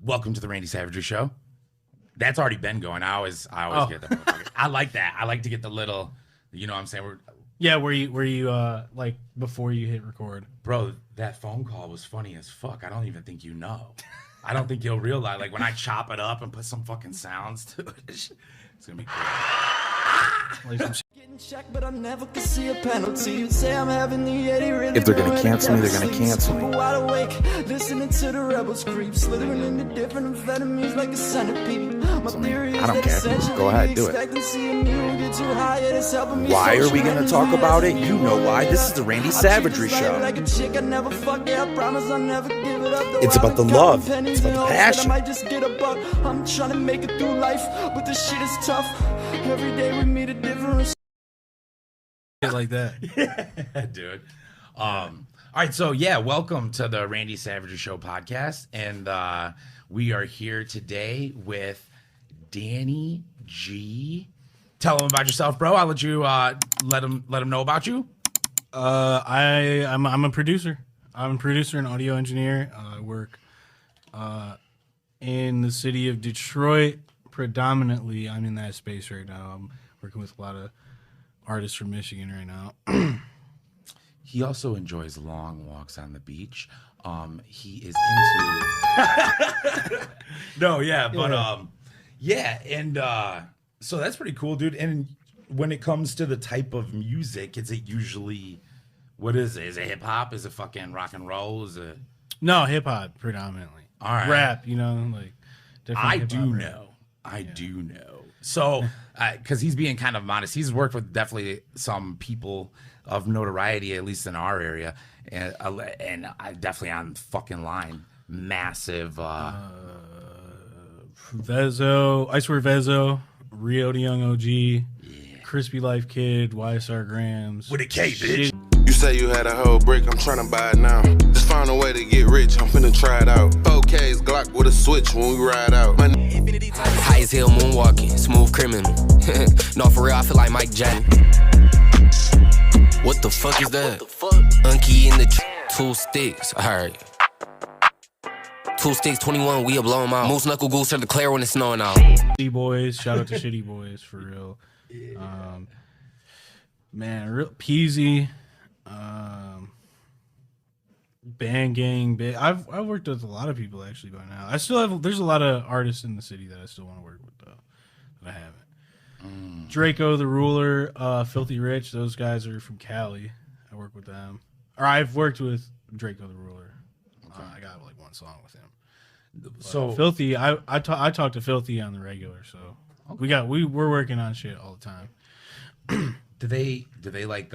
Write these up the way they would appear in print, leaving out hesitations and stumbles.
Welcome to the Randy Savagery Show. That's already been going. I always get that. I like that. I like to get the little, you know what I'm saying? Were you like before you hit record? Bro, that phone call was funny as fuck. I don't even think you know. I don't think you'll realize. Like when I chop it up and put some fucking sounds to it, it's gonna be cool. But I never could see a penalty. You say I'm having the if they're gonna cancel me, they're gonna cancel me. Wide awake, listening to the rebels creep, slithering into different amphetamines like a centipede. My theory is I don't care. Go ahead, do it. it. Why are we gonna talk about it? You know why. This is the Randy Savagery Show. It's about the love. It's about the passion. I'm trying to make it through life, but this shit is tough. Every day we meet a different. Like that. Yeah, dude. All right, so welcome to the Randy Savagery Show podcast, and we are here today with Danny G. Tell them about yourself, bro. I'll let you let them know about you. I'm a producer. I'm a producer and audio engineer. I work in the city of Detroit. Predominantly, I'm in that space right now. I'm working with a lot of artist from Michigan right now. He also enjoys long walks on the beach. He is into so that's pretty cool, dude. And when it comes to the type of music, is it usually, what is it? Is it hip hop? Is it fucking rock and roll? Is it No, hip hop predominantly. All right. Rap, like different I hip-hop do rap. know. I do know. So, because he's being kind of modest, he's worked with definitely some people of notoriety, at least in our area, and I definitely on fucking line, massive. Vezo, I swear Vezo, Rio the Young OG, Crispy Life Kid, YSR Grams. With a K, bitch. You say you had a whole brick, I'm tryna buy it now. Just found a way to get rich, I'm finna try it out. 4K's Glock with a switch when we ride out. High as hell moonwalking, smooth criminal. No, for real, I feel like Mike Jackson. What the fuck is that? Unky in the 2 sticks, alright. 2 sticks, 21, we'll blow them out. Moose knuckle goose to declare when it's snowing out. Shitty Boys, shout out to Shitty Boys for real. Man, real Peasy. Band Gang, I've worked with a lot of people actually by now. I still have. There's a lot of artists in the city that I still want to work with though, that I haven't. Draco the Ruler, Filthy Rich, those guys are from Cali. I work with them, or I've worked with Draco the Ruler. I got like one song with him. So Filthy, I talk to Filthy on the regular, so we're working on shit all the time. do they like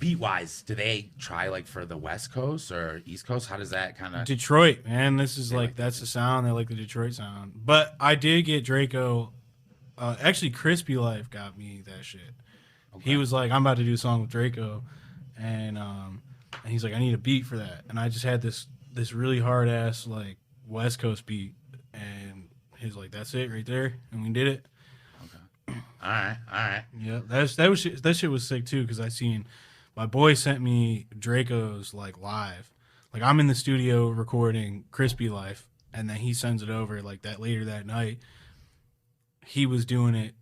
beat wise? Do they try like for the West Coast or East Coast? How does that kind of Detroit, man? This is like that's the sound. They like the Detroit sound. But I did get Draco. Actually, Crispy Life got me that shit. Okay. He was like, "I'm about to do a song with Draco," and he's like, "I need a beat for that." And I just had this really hard ass like West Coast beat, and he's like, "That's it right there," and we did it. Okay. All right. Yeah, that shit was sick too because I seen my boy sent me Draco's like live. Like I'm in the studio recording Crispy Life, and then he sends it over like that later that night. He was doing it,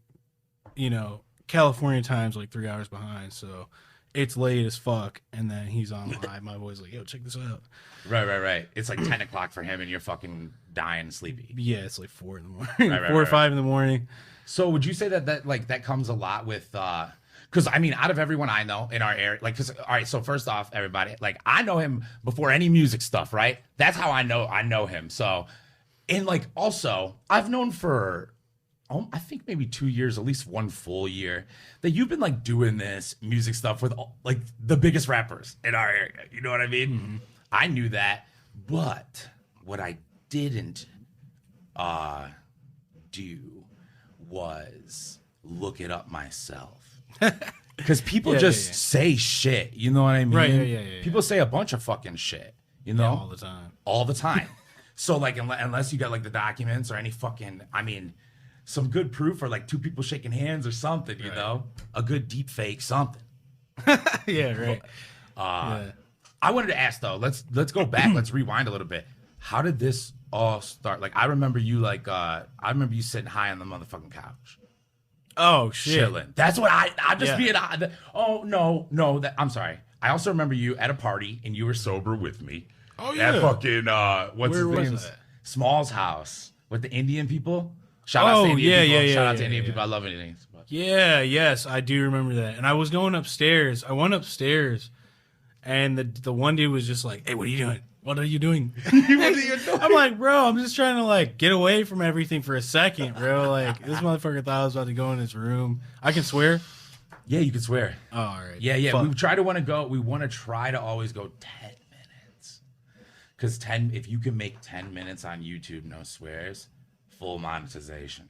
California time's like 3 hours behind, so it's late as fuck. And then he's on live. My boy's like, "Yo, check this out." Right. It's like 10 o'clock for him, and you're fucking dying sleepy. Yeah, it's like 4 in the morning, Right, 4 or 5 in the morning. So would you say that comes a lot with because I mean, out of everyone I know in our area, like, all right, so first off, everybody, like, I know him before any music stuff, right? That's how I know him. So, and like, also, I've known for, I think maybe 2 years, at least one full year, that you've been like doing this music stuff with like the biggest rappers in our area. You know what I mean? Mm-hmm. I knew that, but what I didn't do was look it up myself. Because people say shit, you know what I mean? Right, yeah. People say a bunch of fucking shit, you know? Yeah, all the time. So, like, unless you got, like, the documents or any fucking, I mean, some good proof or, like, 2 people shaking hands or something, you know? A good deep fake, something. Yeah, right. I wanted to ask, though, let's go back. Let's rewind a little bit. How did this all start? Like I remember you sitting high on the motherfucking couch. Oh shit. Chilling. That's what I'm just Yeah. being. Oh no. I'm sorry. I also remember you at a party and you were sober with me. Oh, yeah. At fucking what's Where his was name? that? Small's house with the Indian people. Shout out to Indian people. Shout out to Indian people. I love Indians. But. Yeah, yes, I do remember that. And I was going upstairs. I went upstairs, and the one dude was just like, "Hey, what are you doing? What are you doing?" I'm like, "Bro, I'm just trying to like get away from everything for a second, bro." Like this motherfucker thought I was about to go in his room. I can swear. Yeah, you can swear. Oh, all right. Yeah. Fuck. We want to try to always go 10 minutes. Because if you can make 10 minutes on YouTube, no swears, full monetization.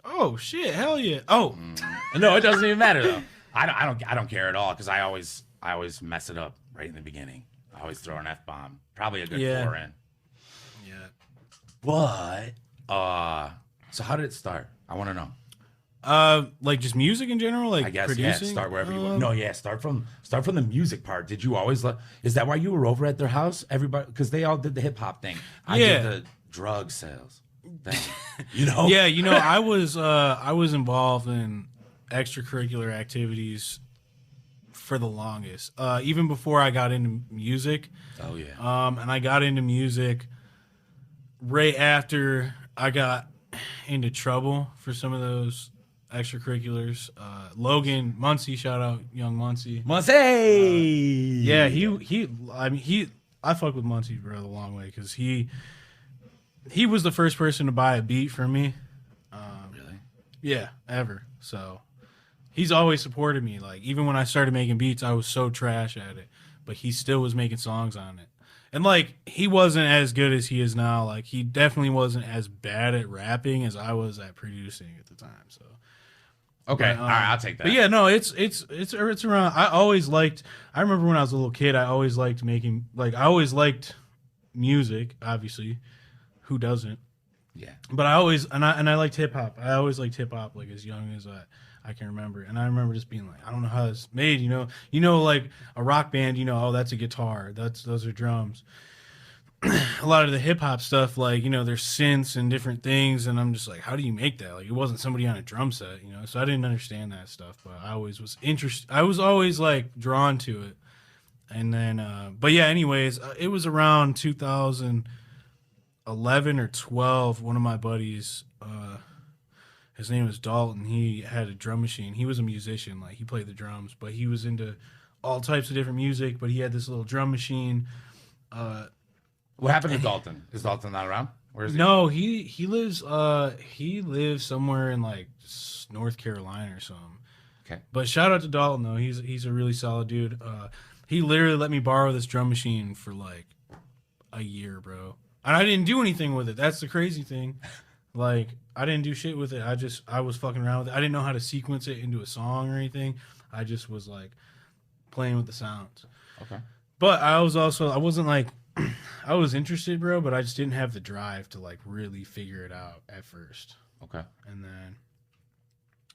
Oh shit! Hell yeah! Oh, No, it doesn't even matter though. I don't care at all because I always mess it up right in the beginning. I always throw an F-bomb. Probably a good 4 in. yeah. But so how did it start? I want to know. Like just music in general, like I guess producing. start wherever you want. No, start from the music part. Did you always is that why you were over at their house? Everybody, because they all did the hip hop thing. I Yeah. did the drug sales thing. You know? Yeah, I was involved in extracurricular activities for the longest. Even before I got into music. Oh yeah. And I got into music right after I got into trouble for some of those extracurriculars. Logan Muncie, shout out Young Muncie. Muncie. Yeah, I fuck with Muncie, bro, the long way because he was the first person to buy a beat for me. Really? Yeah, ever. So he's always supported me. Like even when I started making beats, I was so trash at it, but he still was making songs on it. And like he wasn't as good as he is now. Like he definitely wasn't as bad at rapping as I was at producing at the time. So Okay, but, all right, I'll take that. But yeah, no, it's around. I remember when I was a little kid, I always liked music. Obviously, who doesn't? Yeah. But I liked hip hop. I always liked hip hop, like as young as I can remember. And I remember just being like, I don't know how it's made. Like a rock band. Oh, that's a guitar. Those are drums. A lot of the hip hop stuff, like there's synths and different things, and I'm just like, how do you make that? Like, it wasn't somebody on a drum set, So I didn't understand that stuff, but I always was interested. I was always like drawn to it. And then, but yeah, anyways, it was around 2011 or 12. One of my buddies, his name was Dalton. He had a drum machine. He was a musician, like he played the drums, but he was into all types of different music. But he had this little drum machine. What happened to Dalton? Is Dalton not around? Where is he? No, he lives somewhere in like North Carolina or something. Okay. But shout out to Dalton though. He's a really solid dude. He literally let me borrow this drum machine for like a year, bro. And I didn't do anything with it. That's the crazy thing. Like I didn't do shit with it. I was fucking around with it. I didn't know how to sequence it into a song or anything. I just was like playing with the sounds. Okay. But I wasn't like I was interested, bro, but I just didn't have the drive to like really figure it out at first. Okay. And then,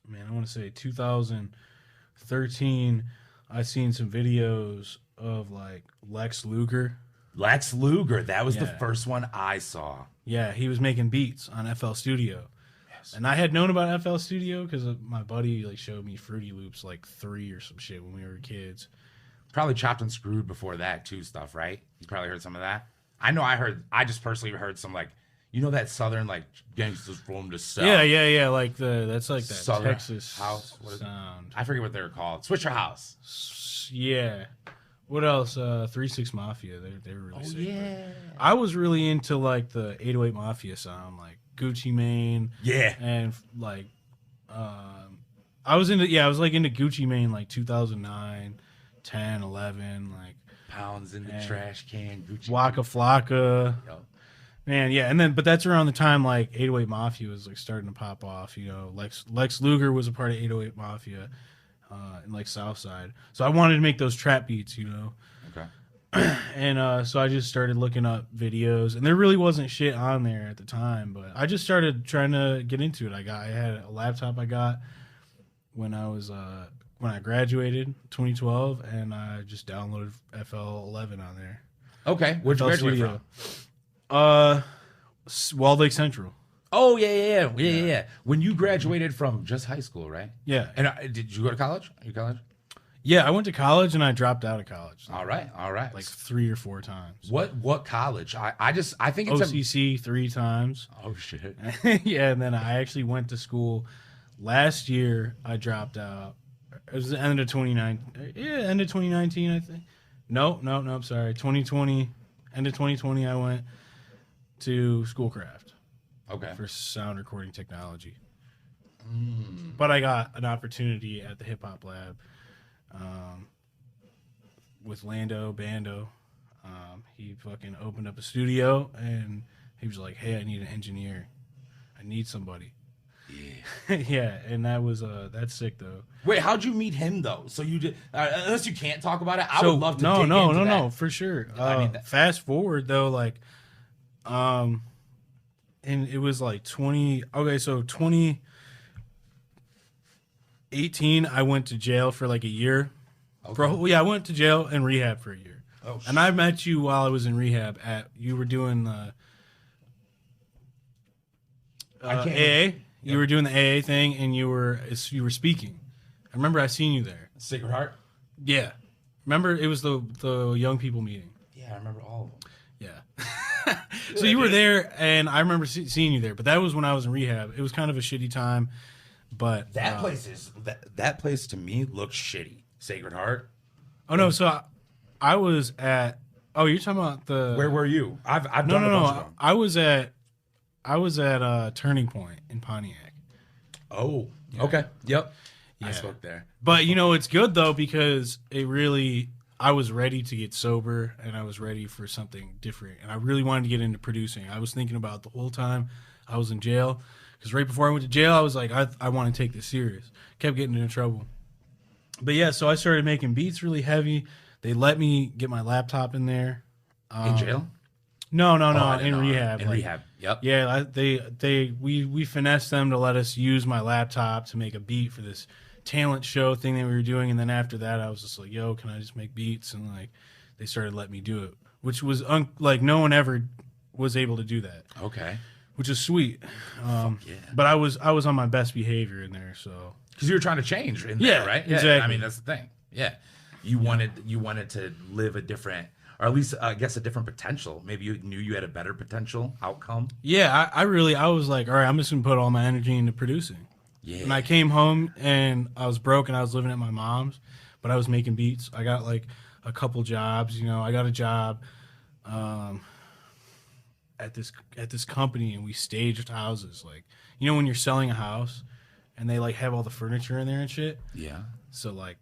man, I want to say 2013, I seen some videos of like Lex Luger. Lex Luger. That was the Yeah. first one I saw. Yeah, he was making beats on FL Studio. Yes. And I had known about FL Studio because my buddy like showed me Fruity Loops like 3 or some shit when we were kids. Probably Chopped and Screwed before that too stuff, right? You probably heard some of that. I just personally heard some like, that southern like gangsters from the south. Yeah. Like that's like that Southern Texas house. What is it? sound. I forget what they're called. Switcher House. Yeah. What else? 3 6 Mafia. They were really sick. Yeah. I was really into like the 808 Mafia sound, like Gucci Mane. Yeah. And like, I was into Gucci Mane like 2009, 10, 11, like Pounds in the trash can. Gucci. Waka Flocka. Yo. Man, yeah, but that's around the time like 808 Mafia was like starting to pop off. Lex Luger was a part of 808 Mafia, in like Southside. So I wanted to make those trap beats, Okay. And so I just started looking up videos, and there really wasn't shit on there at the time. But I just started trying to get into it. I had a laptop I got when I graduated 2012, and I just downloaded FL11 on there. Okay. Where'd you FL graduate Studio. Walled Lake Central. Oh yeah. When you graduated from just high school, right? Yeah. And did you go to college? You college? Yeah, I went to college and I dropped out of college. All right. Like 3 or 4 times. What college? I think it's OCC 3 times. Oh shit. Yeah, and then I actually went to school last year. I dropped out. It was the end of 2019. Yeah, end of 2019, I think. No, sorry. 2020. End of 2020, I went to Schoolcraft. Okay. For sound recording technology. But I got an opportunity at the Hip Hop Lab with Lando Bando. He fucking opened up a studio and he was like, "Hey, I need an engineer. I need somebody." Yeah. Yeah, and that's sick though. Wait, how'd you meet him though? So you did, unless you can't talk about it, I would love to. dig into that. No, for sure. I mean, fast forward though, like, and it was like 2018, I went to jail for like a year. Okay. I went to jail and rehab for a year. Oh, and I met you while I was in rehab. You were doing the AA. You were doing the AA thing, and you were speaking. I remember I seen you there. Sacred Heart. Yeah, remember it was the young people meeting. Yeah, I remember all of them. Yeah. So you were there, and I remember seeing you there. But that was when I was in rehab. It was kind of a shitty time, but that place to me looks shitty. Sacred Heart. Oh no! So I was at. Oh, you're talking about the. Where were you? I've done a bunch of them. I was at Turning Point in Pontiac. Oh, yeah. Okay. Yep. Yeah. I spoke there. But it's good though because I was ready to get sober and I was ready for something different and I really wanted to get into producing. I was thinking about the whole time I was in jail because right before I went to jail I was like I want to take this serious. Kept getting into trouble. But yeah, so I started making beats really heavy. They let me get my laptop in there. In jail? No, in rehab. In rehab. Yep. Yeah, we finessed them to let us use my laptop to make a beat for this talent show thing that we were doing, and then after that, I was just like, "Yo, can I just make beats?" And like, they started letting me do it, which was like no one ever was able to do that. Okay. Which is sweet. Yeah. But I was on my best behavior in there, so because you were trying to change in there, yeah, right? Exactly. Yeah, I mean that's the thing. Yeah, you wanted to live a different. Or at least, I guess, a different potential. Maybe you knew you had a better potential outcome. Yeah, I was like, all right, I'm just going to put all my energy into producing. Yeah. And I came home, and I was broke, and I was living at my mom's, but I was making beats. I got, like, a couple jobs. I got a job at this company, and we staged houses. Like, when you're selling a house, and they, like, have all the furniture in there and shit? Yeah. So, like,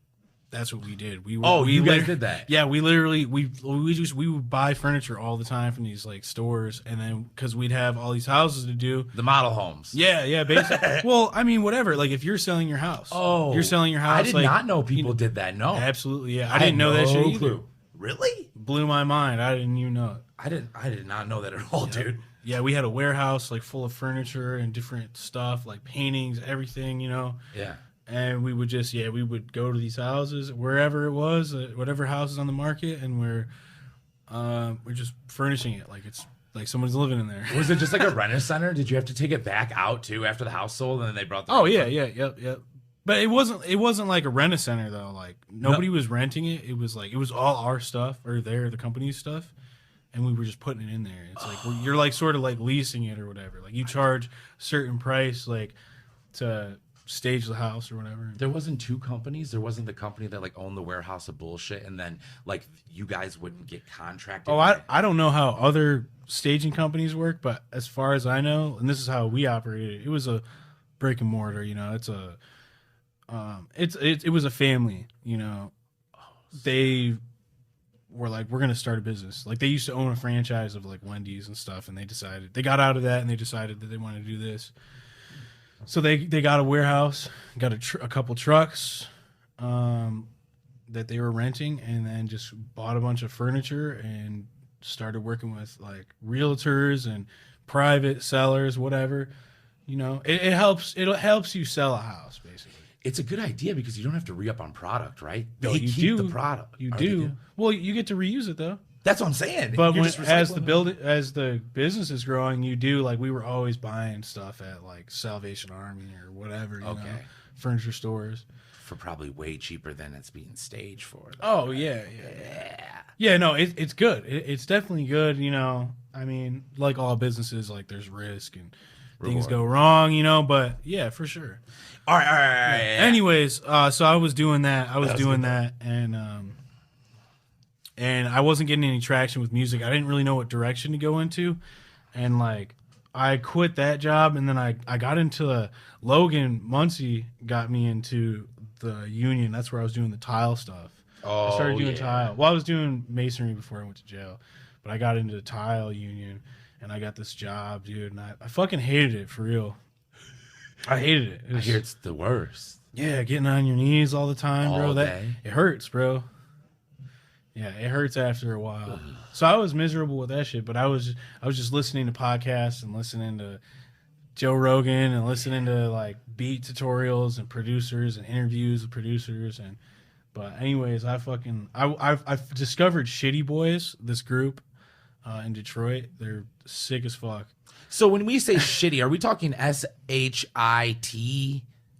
that's what we did. We guys did that? Yeah, we literally we would buy furniture all the time from these like stores, and then because we'd have all these houses to do, the model homes. Yeah, basically. Well, I mean, whatever. Like if you're selling your house, you're selling your house. I did not know people did that. No, absolutely. Yeah, I didn't know that shit either. Clue. Really? Blew my mind. I didn't even know it. I did not know that at all, dude. Yeah, we had a warehouse like full of furniture and different stuff, like paintings, everything. Yeah. And we would we would go to these houses, wherever it was, whatever house is on the market, and we're just furnishing it like it's like someone's living in there. Was it just like a rent center? Did you have to take it back out too after the house sold, and then they brought the? Oh yeah, yep. But it wasn't like a rent center though. Like nobody was renting it. It was all our stuff or the company's stuff, and we were just putting it in there. It's like you're like sort of like leasing it or whatever. Like you charge a certain price like to stage the house or whatever. There wasn't two companies. There wasn't the company that like owned the warehouse of bullshit, and then like you guys wouldn't get contracted. Oh, I don't know how other staging companies work, but as far as I know, and this is how we operated, it was a brick and mortar. It's a it was a family. They were like, we're gonna start a business. Like they used to own a franchise of like Wendy's and stuff, and they got out of that and they decided that they wanted to do this. So they got a warehouse, got a couple trucks that they were renting, and then just bought a bunch of furniture and started working with like realtors and private sellers, whatever. It helps you sell a house basically. It's a good idea because you don't have to re-up on product, right? No, They you keep do the product. You do. Well, you get to reuse it though. That's what I'm saying. But You're when, just as recycling as the business is growing, you do like we were always buying stuff at like Salvation Army or whatever, you know, furniture stores for probably way cheaper than it's being staged for. Oh yeah. No, it's good. It's definitely good. You know, I mean, like all businesses, like there's risk and things go wrong, you know. But yeah, for sure. All right. Yeah. Anyways, so I was doing that. And I wasn't getting any traction with music. I didn't really know what direction to go into, and like I quit that job, and then I got into Logan Muncie got me into the union. That's where I was doing the tile stuff. I started doing tile. Well, I was doing masonry before I went to jail, but I got into the tile union, and I got this job, dude. And I fucking hated it for real. I hated it. I hear it's the worst. Yeah, getting on your knees all the time, bro. All day. It hurts, bro. Yeah, it hurts after a while. So I was miserable with that shit, but I was just listening to podcasts and listening to Joe Rogan and listening to like beat tutorials and producers and interviews with producers but anyways, I've discovered Shitty Boys, this group in Detroit. They're sick as fuck. So when we say shitty, are we talking SHIT?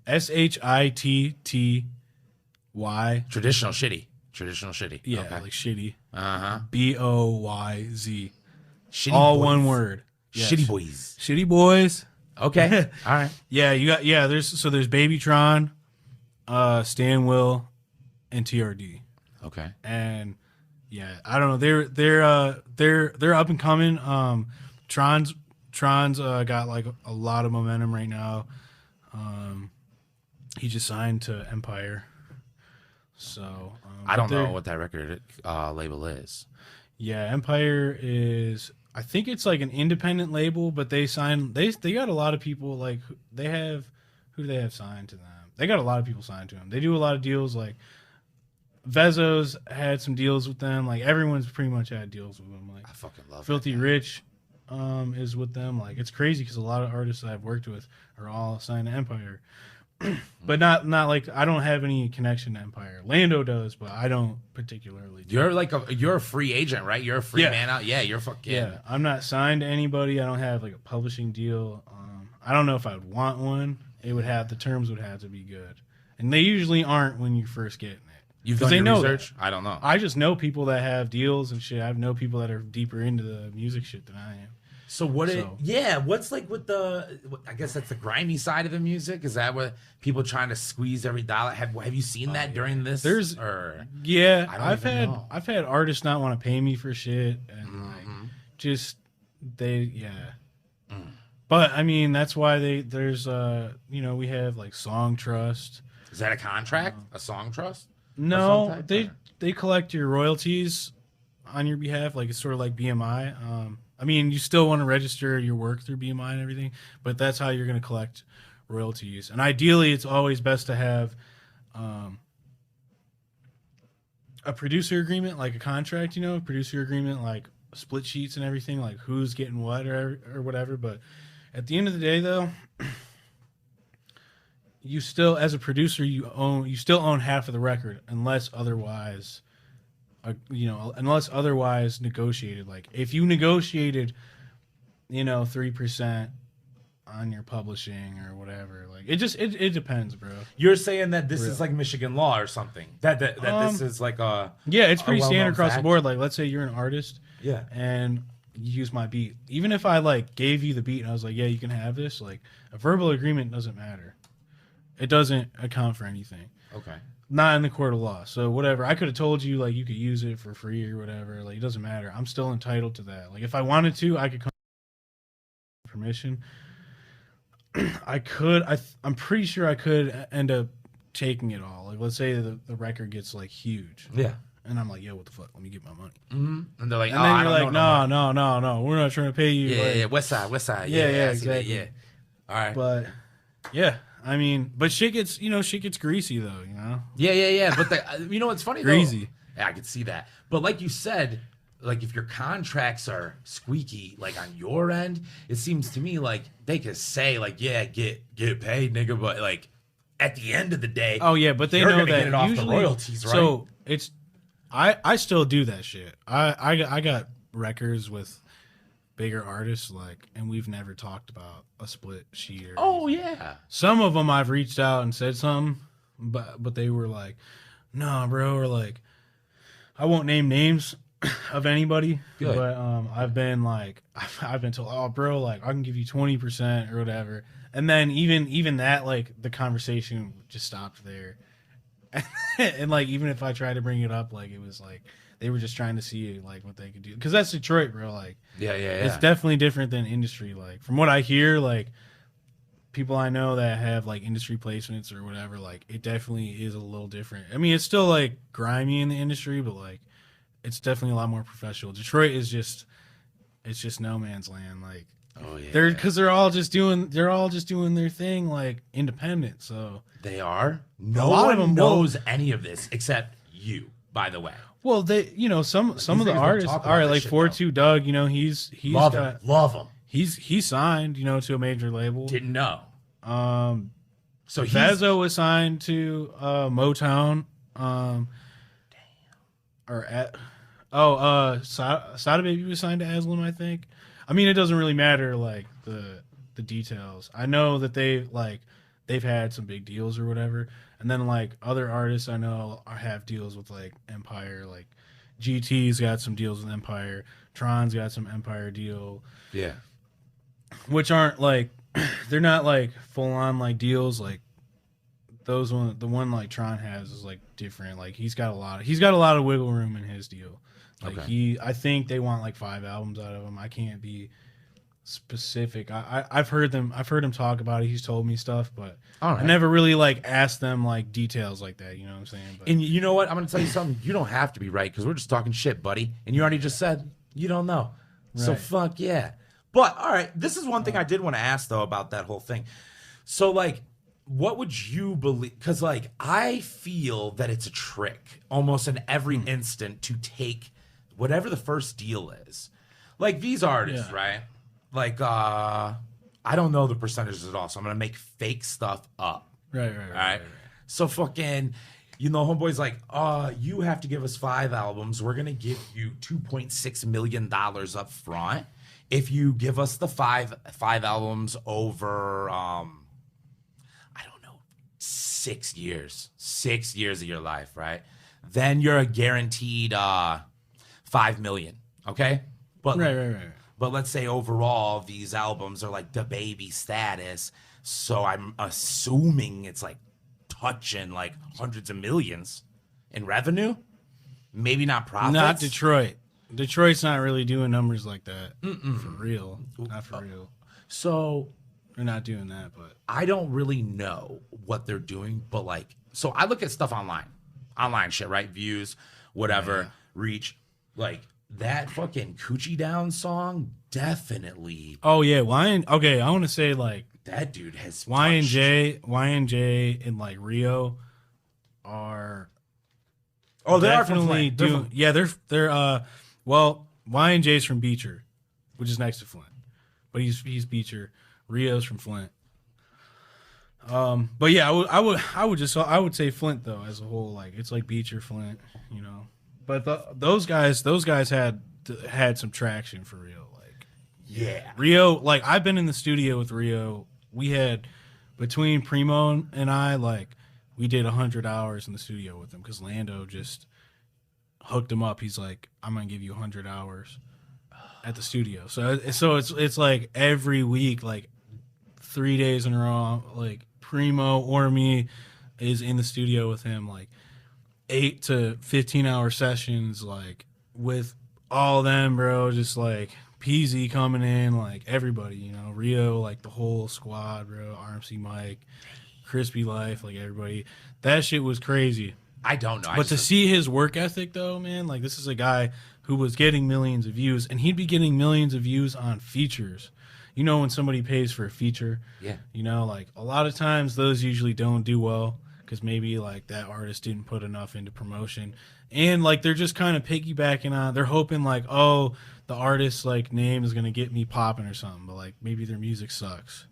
SHITTY. Traditional shitty. Yeah, okay. like shitty. Uh-huh. BOYZ. Shitty All boys. one word. Yes. Shitty boys. Shitty Boys. Okay. All right. Yeah, there's Babytron, Stan Will, and TRD. Okay. And yeah, I don't know. They're up and coming. Tron's got like a lot of momentum right now. He just signed to Empire. So I don't know what that record label is. Yeah, Empire is. I think it's like an independent label, but they got a lot of people. Like who do they have signed to them? They got a lot of people signed to them. They do a lot of deals. Like Vezos had some deals with them. Like everyone's pretty much had deals with them. Like I fucking love Filthy Rich is with them. Like it's crazy because a lot of artists I've worked with are all signed to Empire. But not like I don't have any connection to Empire. Lando does, but I don't particularly. You're a free agent, right? You're a free man out. Yeah, you're fucking. Yeah, I'm not signed to anybody. I don't have like a publishing deal. I don't know if I would want one. The terms would have to be good, and they usually aren't when you first get in it. You've done your research? I don't know. I just know people that have deals and shit. I know people that are deeper into the music shit than I am. So what's like with I guess that's the grimy side of the music? Is that what people trying to squeeze every dollar? Have you seen that during this? I've had artists not want to pay me for shit and But I mean that's why there's we have like Song Trust. Is that a contract? A song trust? No, they collect your royalties on your behalf. Like it's sort of like BMI. I mean, you still want to register your work through BMI and everything, but that's how you're going to collect royalties. And ideally, it's always best to have a producer agreement, like a contract, producer agreement, like split sheets and everything, like who's getting what or whatever. But at the end of the day, though, you still, as a producer, you still own half of the record unless otherwise. Unless otherwise negotiated. Like if you negotiated, 3% on your publishing or whatever, like it depends, bro. You're saying that this is like Michigan law or something. That this is like a it's pretty standard across the board. Like let's say you're an artist, and you use my beat. Even if I like gave you the beat and I was like, yeah, you can have this. Like a verbal agreement doesn't matter. It doesn't account for anything. Okay. Not in the court of law. So whatever. I could have told you like you could use it for free or whatever. Like it doesn't matter. I'm still entitled to that. Like if I wanted to, I could come permission. I could. I'm pretty sure I could end up taking it all. Like let's say the record gets like huge. Yeah. And I'm like, yo, what the fuck? Let me get my money. Mm-hmm. And they're like, and then you're like, no, we're not trying to pay you. Yeah, like, West Side. Yeah, exactly. Yeah. All right. But yeah. I mean, but shit gets greasy though, Yeah. But it's funny greasy. though. Yeah, I could see that. But like you said, like if your contracts are squeaky, like on your end, it seems to me like they could say like, yeah, get paid, nigga. But like at the end of the day, oh yeah, but they you're know gonna that get it off usually, the royalties, right? So it's I still do that shit. I got records with bigger artists, like, and we've never talked about a split sheet. Or Oh anything. yeah. Some of them I've reached out and said something, but they were like, "Nah, bro," or like, I won't name names of anybody, Good. but I've been like, I've been told, "Oh, bro, like I can give you 20% or whatever," and then even that, like, the conversation just stopped there. And like, even if I tried to bring it up, like, it was like they were just trying to see like what they could do, because that's Detroit, bro. Like, Yeah. it's definitely different than industry. Like, from what I hear, like, people I know that have like industry placements or whatever, like, it definitely is a little different. I mean, it's still like grimy in the industry, but like, it's definitely a lot more professional. Detroit is just, it's just no man's land. Like, Oh yeah. they're all just doing their thing, like, independent. So, They are. No lot one of them knows any of this except you, by the way. well, they, you know, some of these the niggas don't artists, talk all right, about like this shit, 42 Doug, you know, he's Love got, him. Love him. he's signed, you know, to a major label. Didn't know. So he's Vazzo was signed to Motown. Sada Baby was signed to Aslam, I think. I mean, it doesn't really matter, like, the details. I know that they've had some big deals or whatever, and then like other artists I know have deals with like Empire. Like, GT's got some deals with Empire. Tron's got some Empire deal, yeah. which aren't like they're not like full on like deals. Like, the one like Tron has is like different. Like, he's got a lot of wiggle room in his deal. Like, Okay. I think they want like 5 albums out of him. I can't be specific. I've heard him talk about it. He's told me stuff, but All right. I never really like asked them like details like that. You know what I'm saying? But, And you know what? I'm going to tell you something. You don't have to be right because we're just talking shit, buddy. And you already just said you don't know. So Right. fuck yeah. But all right, this is one thing I did want to ask though about that whole thing. So like, what would you believe? Because like, I feel that it's a trick almost in every instant to take whatever the first deal is. Like these artists, Yeah. right? Like, I don't know the percentages at all, so I'm gonna make fake stuff up. right. All right. So fucking, you know, homeboy's like, you have to give us 5 albums. We're gonna give you $2.6 million up front if you give us the five albums over I don't know, 6 years. 6 years of your life, right? Then you're a guaranteed $5 million. Okay? But Right. but let's say overall these albums are like the baby status. So I'm assuming it's like touching like hundreds of millions in revenue. Maybe not profits. Not Detroit. Detroit's not really doing numbers like that. For real. Not for real. So They're not doing that, but I don't really know what they're doing, but like, so I look at stuff online shit, right? Views, whatever, reach, like that fucking Coochie Down song. Definitely, oh yeah, okay, I want to say like that dude has Y&J and like Rio are Oh, they are from definitely Flint. They're doing. from- Yeah, they're well, Y&J's from Beecher, which is next to Flint, but he's Beecher. Rio's from Flint. But yeah, I would say Flint though as a whole. Like, it's like Beecher, Flint, you know. But those guys had some traction for Rio. Like, yeah. Rio, like, I've been in the studio with Rio. We had, between Primo and I, like, we did 100 hours in the studio with him because Lando just hooked him up. He's like, I'm gonna give you 100 hours at the studio. So it's like every week, like 3 days in a row, like Primo or me is in the studio with him, like 8 to 15 hour sessions, like with all them, bro. Just like Peasy coming in, like everybody, you know, Rio, like the whole squad, bro. RMC Mike, Crispy Life, like everybody. That shit was crazy. I don't know. But to see his work ethic, though, man, like, this is a guy who was getting millions of views, and he'd be getting millions of views on features. You know, when somebody pays for a feature, Yeah. you know, like, a lot of times those usually don't do well because maybe, like, that artist didn't put enough into promotion. And, like, they're just kind of piggybacking on, they're hoping, like, oh, the artist's, like, name is going to get me popping or something, but, like, maybe their music sucks.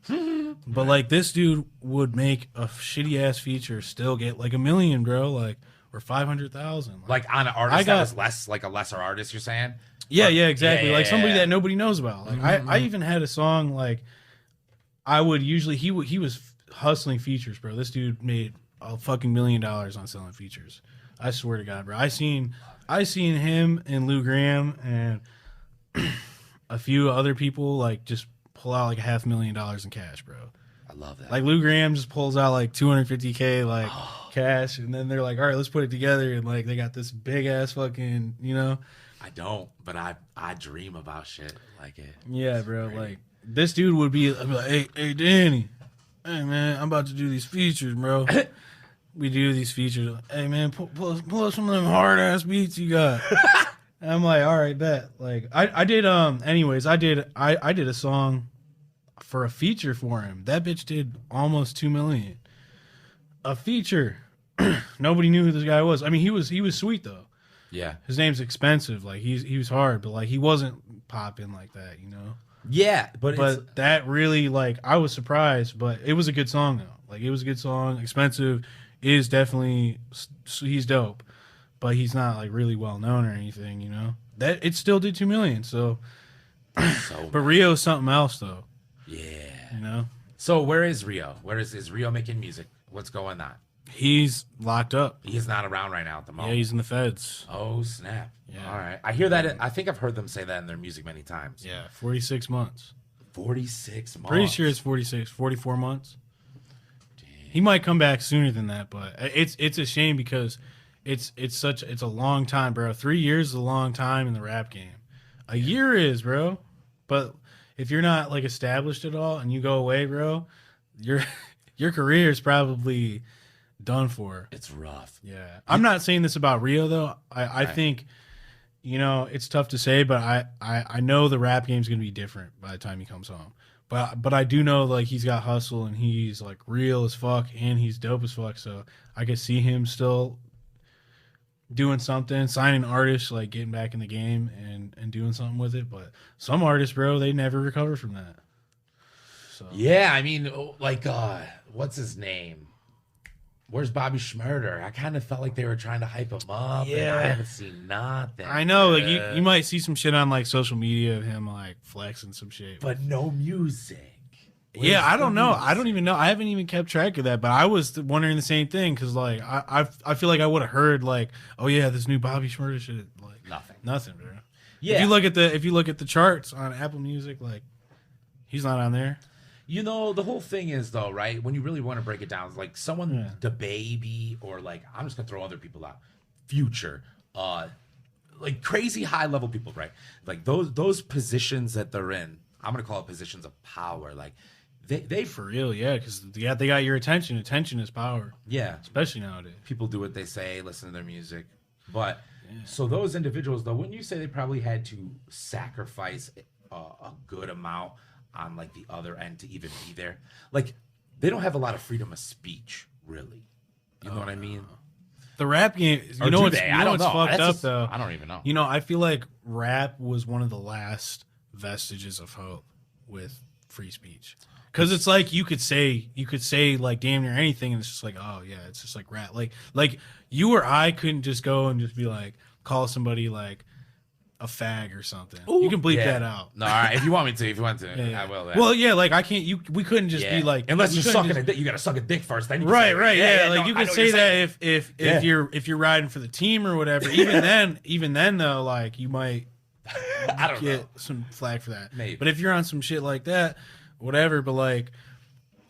But, like, this dude would make a shitty-ass feature, still get, like, 1 million, bro. Like, or 500,000. Like on an artist I that got- was less, like a lesser artist, you're saying? Yeah, exactly. Yeah, like yeah, somebody yeah. that nobody knows about. Like I even had a song like I would usually he was hustling features, bro. This dude made a fucking $1 million on selling features. I swear to God, bro. I seen him and Lou Graham and a few other people like just pull out like $500,000 in cash, bro. I love that. Like Lou Graham just pulls out like $250K like cash, and then they're like, all right, let's put it together, and like they got this big ass fucking, you know. I don't, but I dream about shit like it. Yeah, bro. Like this dude would be I'd be like, hey, Danny, hey man, I'm about to do these features, bro. We do these features. Hey man, pull up some of them hard ass beats you got. And I'm like, all right, bet. Like I did anyways, I did a song for a feature for him. That bitch did almost 2 million. A feature. Nobody knew who this guy was. I mean, he was sweet though. Yeah. His name's expensive. Like he was hard, but like he wasn't popping like that, you know. Yeah, but That really like I was surprised, but it was a good song though. Like it was a good song. Expensive is definitely he's dope, but he's not like really well known or anything, you know. That it still did 2 million. So, but Rio's something else though, yeah. you know. So where is Rio? Where is Rio making music? What's going on? He's locked up. He's not around right now at the moment. Yeah, he's in the feds. Oh snap! Yeah. All right, I hear that. I think I've heard them say that in their music many times. Yeah, 46 months. 46 months. Pretty sure it's 46, 44 months. He might come back sooner than that, but it's a shame because it's a long time, bro. 3 years is a long time in the rap game. A year is, bro. But if you're not like established at all and you go away, bro, your career is probably done for. It's rough. Yeah. I'm not saying this about Rio though. I think, you know, it's tough to say, but I know the rap game's gonna be different by the time he comes home. But I do know like he's got hustle and he's like real as fuck and he's dope as fuck. So I could see him still doing something, signing artists, like getting back in the game and doing something with it. But some artists, bro, they never recover from that. So Yeah, I mean, like, what's his name? Where's Bobby Schmurder? I kind of felt like they were trying to hype him up. Yeah, I haven't seen nothing. I know, like you might see some shit on like social media of him like flexing some shit, but no music. Yeah, I don't know. I don't even know. I haven't even kept track of that, but I was wondering the same thing because like I feel like I would have heard like, oh yeah, this new Bobby Schmurder shit. Like nothing, bro. Yeah, if you look at the charts on Apple Music, like he's not on there. You know, the whole thing is though, right? When you really want to break it down, like someone, the baby, or like I'm just gonna throw other people out, Future, like crazy high level people, right? Like those positions that they're in, I'm gonna call it positions of power. Like they for real, yeah, because they got your attention. Attention is power. Yeah, especially nowadays. People do what they say, listen to their music, but so those individuals though, wouldn't you say they probably had to sacrifice a good amount on like the other end to even be there? Like they don't have a lot of freedom of speech, really. You know what I mean? The rap game, you know what's fucked up though? I don't even know. You know, I feel like rap was one of the last vestiges of hope with free speech. Because it's like you could say like damn near anything, and it's just like, oh yeah, it's just like rap. Like you or I couldn't just go and just be like call somebody like a fag or something. Ooh, you can bleep that out. No, all right. If you want me to, I will. Yeah. Well, yeah, like I can't. We couldn't just be like unless you're sucking a dick. You gotta suck a dick first. Then you right. Like you can say that if you're riding for the team or whatever. Even then though, like you might get some flag for that. Maybe. But if you're on some shit like that, whatever. But like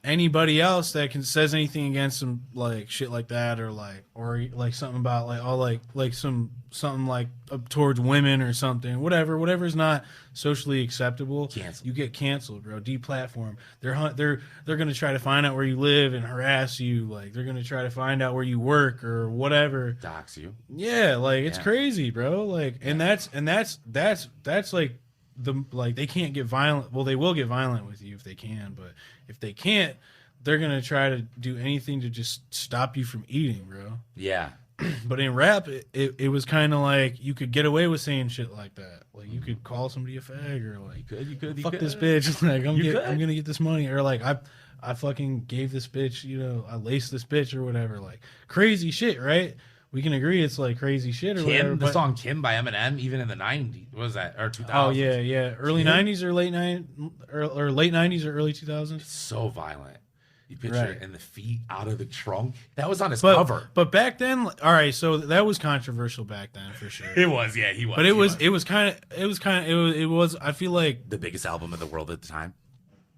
anybody else that says anything against some like shit like that or like something about like all like something like up towards women or something, whatever's not socially acceptable, you get canceled, bro. Deplatform. They're gonna try to find out where you live and harass you. Like they're gonna try to find out where you work or whatever. Dox you. Yeah, like it's crazy, bro. Like and that's like they can't get violent. Well, they will get violent with you if they can, but if they can't, they're gonna try to do anything to just stop you from eating, bro. Yeah. But in rap, it was kind of like you could get away with saying shit like that. Like you could call somebody a fag or like you could fuck this bitch. Like I'm gonna get this money or like I fucking gave this bitch, you know, I laced this bitch or whatever. Like crazy shit, right? we can agree it's like crazy shit or whatever. Kim, the but- song "Kim" by Eminem, even in the '90s, what was that or 2000s? Oh yeah, early Kim? '90s or late or late '90s or early 2000s. So violent. You picture Right. it in the feet out of the trunk. That was on his But cover. but back then, all right, so that was controversial back then for sure. It was, yeah, he was. But he it was I feel like the biggest album in the world at the time.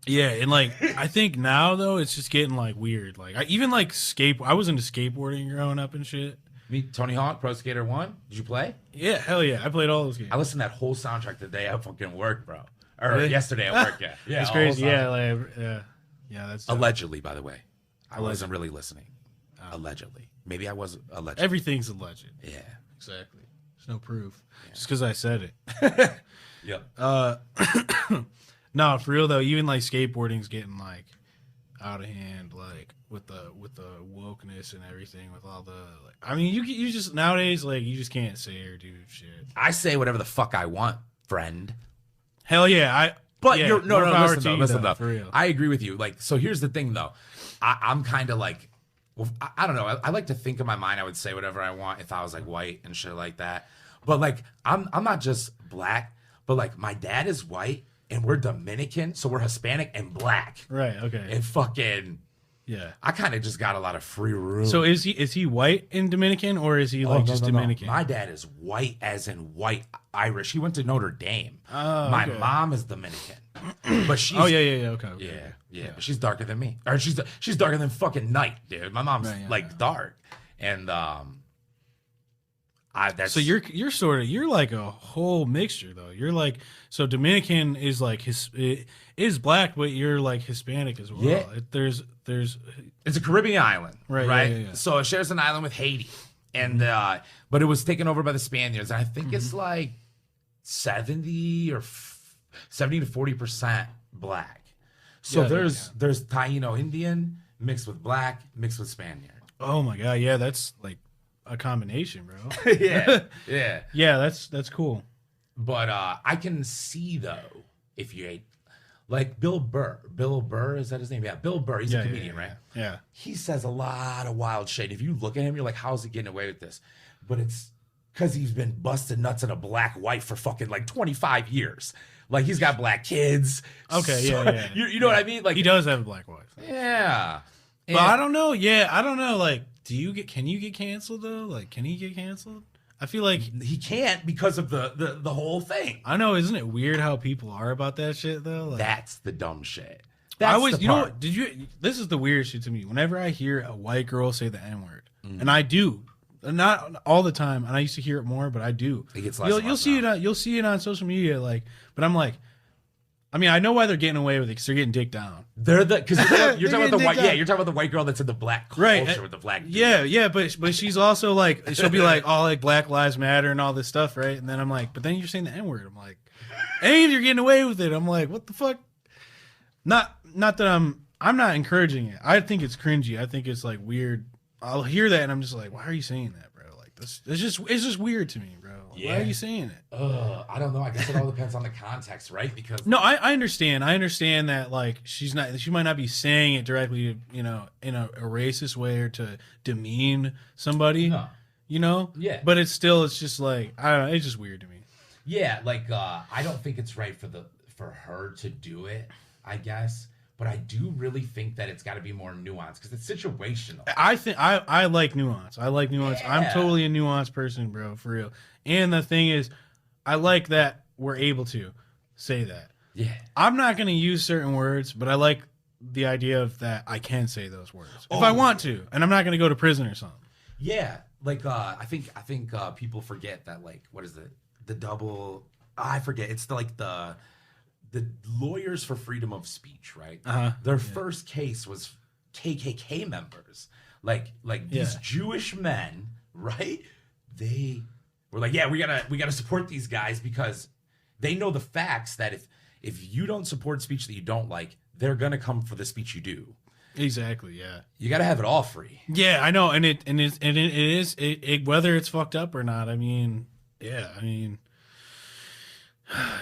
yeah, and like I think now though it's just getting like weird. Like I even like I was into skateboarding growing up and shit. Me, Tony Hawk, Pro Skater 1. Did you play? Yeah, hell yeah, I played all those games. I listened to that whole soundtrack the day I fucking worked, bro. Or Really? yesterday at work, yeah. Yeah, It's all the crazy. soundtrack. Yeah, like yeah, that's dope. Allegedly, by the way. I wasn't really listening. Allegedly. Maybe I was allegedly. Everything's a legend. Yeah. Exactly. There's no proof. Just because I said it. Yep. No, for real though, even like skateboarding's getting like out of hand, like with the wokeness and everything, with all the like. I mean, you just nowadays like you just can't say or do shit. I say whatever the fuck I want, friend. Hell yeah, But yeah, you're more power listen to though, you, listen though, though. for real. I agree with you. Like, so here's the thing though. I'm kind of like, well, I don't know. I like to think in my mind I would say whatever I want if I was like white and shit like that. But like, I'm not just black, but like my dad is white and we're Dominican, so we're Hispanic and black. Right. Okay. And fucking, Yeah. I kind of just got a lot of free room. So is he white and Dominican, or is he like just Dominican? My dad is white as in white Irish. He went to Notre Dame. My okay. mom is Dominican, but she's Oh yeah. Okay. yeah. But she's darker than me, or she's darker than fucking night, dude. My mom's Right, yeah. like dark, and that's So you're sort of you're like a whole mixture though. You're like so Dominican is like is black, but you're like Hispanic as well. Yeah. There's it's a Caribbean island, Right, right? yeah. So it shares an island with Haiti, and but it was taken over by the Spaniards, and I think it's like 70 to 40% black. So Yeah, there's Taino Indian mixed with black mixed with Spaniard. oh my god, yeah, that's like a combination, bro. yeah. Yeah, that's cool. But I can see though if you ate like Bill Burr. Bill Burr, is that his name? Yeah, Bill Burr. He's a comedian, right? Yeah. He says a lot of wild shit. If you look at him, you're like, how's he getting away with this? But it's because he's been busting nuts in a black white for fucking like 25 years. Like he's got black kids. Okay, So- yeah. You know what I mean? Like He does have a black wife. yeah. But I don't know. Yeah, I don't know. Like, can you get canceled though? Like, can he get canceled? I feel like He can't because of the whole thing. I know. Isn't it weird how people are about that shit though? Like, That's the dumb shit. I That's always, the you know, part. what, this is the weird shit to me. Whenever I hear a white girl say the N word, and I do, not all the time, and I used to hear it more, but I do. It gets less You'll, and you'll less see now. it. You'll see it on social media, like. But I'm like, I mean, I know why they're getting away with it because they're getting dicked down. They're the because you're talking about the white. Dick Yeah, out. you're talking about the white girl that's in the black culture Right, with the black. Dude. Yeah, but she's also like, she'll be like, all like Black Lives Matter and all this stuff, right? And then I'm like, but then you're saying the N word. I'm like, and you're getting away with it. I'm like, what the fuck? Not that I'm not encouraging it. I think it's cringy. I think it's like weird. I'll hear that and I'm just like, why are you saying that, bro? Like this, it's just weird to me, bro. Like, Yeah. Why are you saying it? I don't know. I guess it all depends on the context, right? Because No, I understand. I understand that like she might not be saying it directly, in a racist way or to demean somebody. No. You know? Yeah. But it's just like I don't know, it's just weird to me. yeah, like I don't think it's right for her to do it. I guess, but I do really think that it's got to be more nuanced because it's situational. I think I like nuance. I like nuance. I'm Yeah. totally a nuanced person, bro, for real. And the thing is, I like that we're able to say that. Yeah. I'm not going to use certain words, but I like the idea of that I can say those words if I want to, and I'm not going to go to prison or something. Yeah, like I think people forget that like what is it? The double I forget. It's the Lawyers for Freedom of Speech, right? Uh-huh. Their first case was KKK members. Like these Yeah. Jewish men, right? They were like, yeah, we gotta support these guys because they know the facts that if you don't support speech that you don't like, they're gonna come for the speech you do. Exactly. Yeah. You gotta have it all free. Yeah, I know, and it is whether it's fucked up or not. I mean, yeah,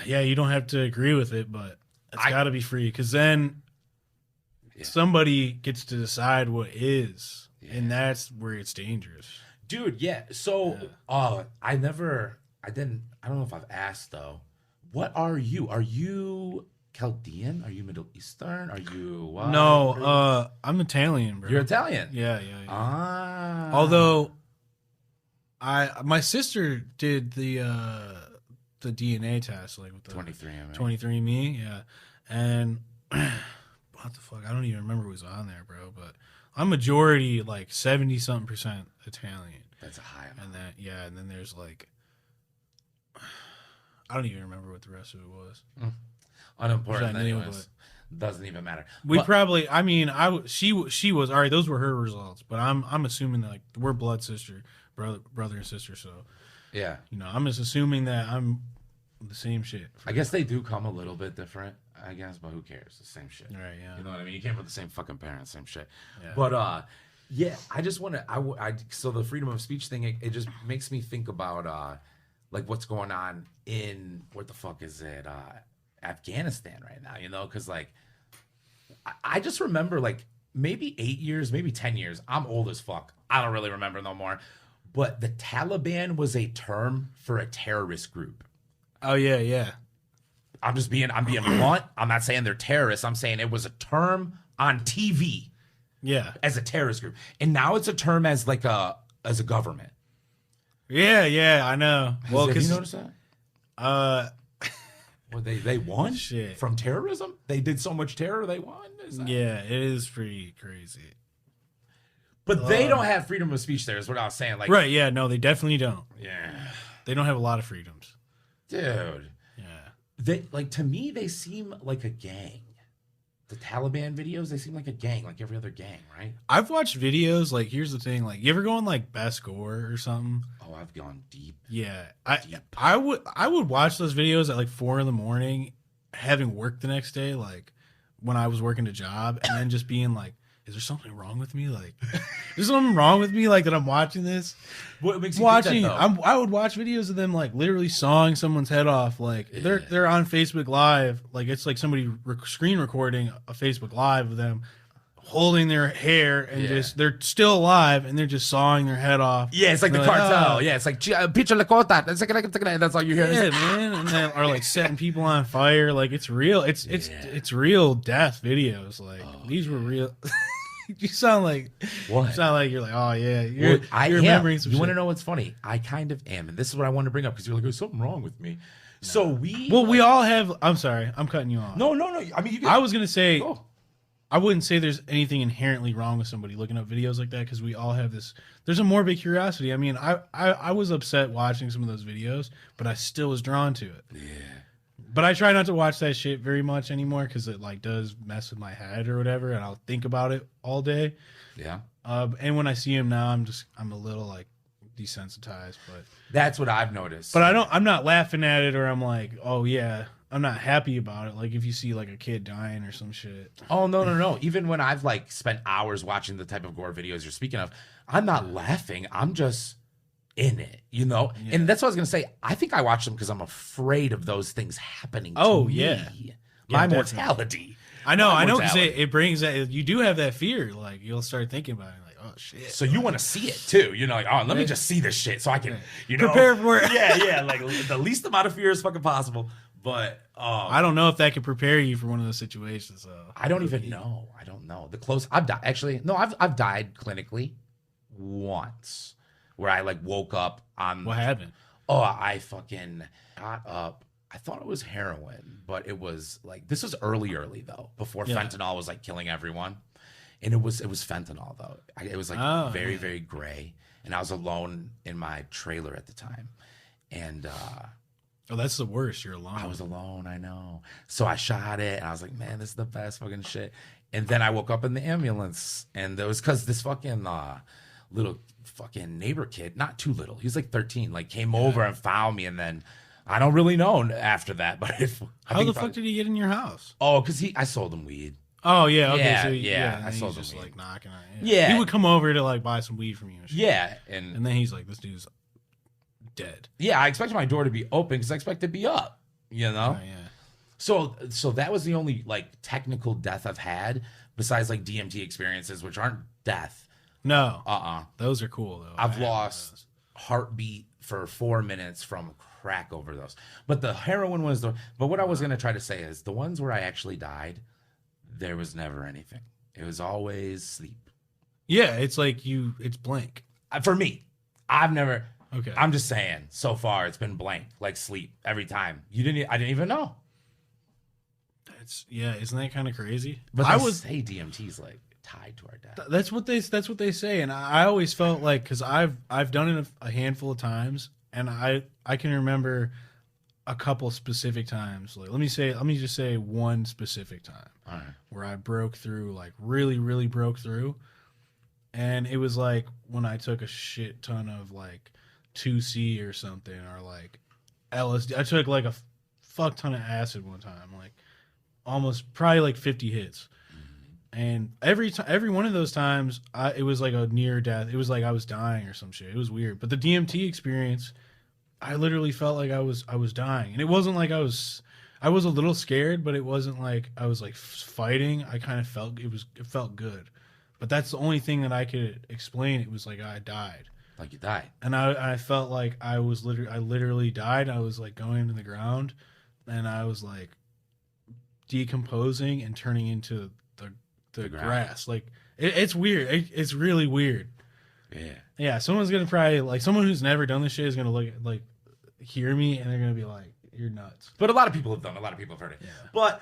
yeah, you don't have to agree with it, but it's got to be free because then somebody gets to decide what is, and that's where it's dangerous. Dude, yeah. So, I don't know if I've asked though. What are you? Are you Chaldean? Are you Middle Eastern? Are you what? No, I'm Italian, bro. You're Italian. Yeah. Ah. Although, my sister did the DNA test, like with the 23andMe. 23andMe, yeah, and what the fuck? I don't even remember who was on there, bro. But I'm majority like 70-something% Italian, That's a high amount. and then there's like I don't even remember what the rest of it was. Unimportant. I knew, Anyways. Doesn't even matter. We But- probably, I mean, she was all right. Those were her results, but I'm assuming that like we're blood sister, brother and sister. So yeah. I'm just assuming that I'm the same shit. I guess they do come a little bit different, I guess, but who cares? The same shit. Right, yeah. You know what I mean? You came from the same fucking parents, same shit. Yeah. But yeah, I just want to so the freedom of speech thing, it just makes me think about like what's going on in what the fuck is it? Afghanistan right now, because like I just remember like maybe 8 years, maybe 10 years. I'm old as fuck. I don't really remember no more. But the Taliban was a term for a terrorist group. Oh yeah. I'm being blunt. I'm not saying they're terrorists. I'm saying it was a term on TV Yeah. as a terrorist group, and now it's a term as like as a government. Yeah, I know. Well, Have you because noticed that? Well, they won Shit. from terrorism. They did so much terror, they won. Is that- yeah, it is pretty crazy. But they don't have freedom of speech there. Is what I was saying. Like, Right? Yeah, no, they definitely don't. yeah, They don't have a lot of freedoms. dude. Yeah. They like to me. They seem like a gang. The Taliban videos, they seem like a gang, like every other gang, right? I've watched videos. Like, here's the thing. Like, you ever go on like Best Gore or something? Oh, I've gone deep. Yeah, I would watch those videos at like 4 a.m, having work the next day, like when I was working a job, and then just being like, "Is there something wrong with me? Like, is there something wrong with me? Like that I'm watching this, What makes you watching? think that, though? I would watch videos of them like literally sawing someone's head off. Like they're on Facebook Live, like it's like somebody screen recording a Facebook Live of them holding their hair and just they're still alive and they're just sawing their head off. Yeah, it's like the They're like, cartel. "Oh." Yeah, it's like Picha Lakota. That's all you hear. Yeah, man, and then are like setting people on fire. Like it's real. It's real death videos. Like these were real. You sound like What? You sound like you're like, oh yeah, you're I remembering am. some You want shit. to know what's funny? I kind of am, and this is what I wanted to bring up because you're like, there's something wrong with me. So we. Well, we all have. I'm sorry, I'm cutting you off. No. I mean, you. Can, I was gonna say. Oh. I wouldn't say there's anything inherently wrong with somebody looking up videos like that because we all have this. There's a morbid curiosity. I mean, I was upset watching some of those videos, but I still was drawn to it. Yeah. But I try not to watch that shit very much anymore because it like does mess with my head or whatever, and I'll think about it all day. Yeah. And when I see him now, I'm a little like desensitized, but That's what I've noticed. I'm not laughing at it or I'm like, oh yeah, I'm not happy about it. Like if you see like a kid dying or some shit. Oh no. Even when I've like spent hours watching the type of gore videos you're speaking of, I'm not laughing. I'm just in it, And that's what I was gonna say. I think I watch them because I'm afraid of those things happening. Oh, to yeah. me. Yeah, My definitely. mortality. I know, because mortality. it brings that. You do have that fear. Like you'll start thinking about it. Like, oh shit. So you want to see it too? Like, oh, let me just see this shit so I can, Prepare for it. Yeah, like the least amount of fear is fucking possible. But I don't know if that could prepare you for one of those situations. I don't even know. I don't know. The close I've died. Actually, no, I've died clinically once, where I like woke up on. What happened? Oh, I fucking got up. I thought it was heroin, but it was like this was early though, before fentanyl was like killing everyone, and it was fentanyl though. It was like very gray, and I was alone in my trailer at the time, and Oh, that's the worst. You're alone. I was alone. I know. So I shot it, and I was like, man, this is the best fucking shit. And then I woke up in the ambulance, and it was because this fucking little fucking neighbor kid, not too little, he was like 13, like came over and found me, and then I don't really know after that, but How the fuck did he get in your house? Oh, because I sold him weed. Oh yeah, okay, Yeah, so yeah, I I saw he's the just weed. like knocking on it. Yeah. He would come over to like buy some weed from you. And shit. Yeah, and then he's like, "This dude's dead." yeah, I expected my door to be open because I expect to be up, Oh, yeah. So that was the only like technical death I've had besides like DMT experiences, which aren't death. No. Uh-uh. Those are cool though. I've I have lost heartbeat for 4 minutes from crack overdose. But the heroin was but what I was going to try to say is the ones where I actually died, there was never anything. It was always sleep. Yeah, it's like it's blank. For me, I've never. Okay. I'm just saying. So far, it's been blank, like sleep every time. I didn't even know. Isn't that kind of crazy? But I they was say DMT's like tied to our death. That's what they say, and I always felt like, because I've done it a handful of times, and I can remember a couple specific times. Like let me just say one specific time where I broke through, like really broke through, and it was like when I took a shit ton of like 2C or something, or like LSD. I took like a fuck ton of acid one time, like almost probably like 50 hits. And every one of those times, it was like a near death. It was like I was dying or some shit. It was weird. But the DMT experience, I literally felt like I was dying, and it wasn't like I was a little scared, but it wasn't like I was like fighting. I kind of felt it felt good, but that's the only thing that I could explain. It was like I died, Like you died. and I felt like I literally died. I was like going into the ground, and I was like decomposing and turning into the grass. Like it's weird. It's really weird. Yeah. Someone's gonna probably, like, someone who's never done this shit is gonna look at, like, hear me, and they're gonna be like, "You're nuts." But a lot of people have done. A lot of people have heard it. Yeah. But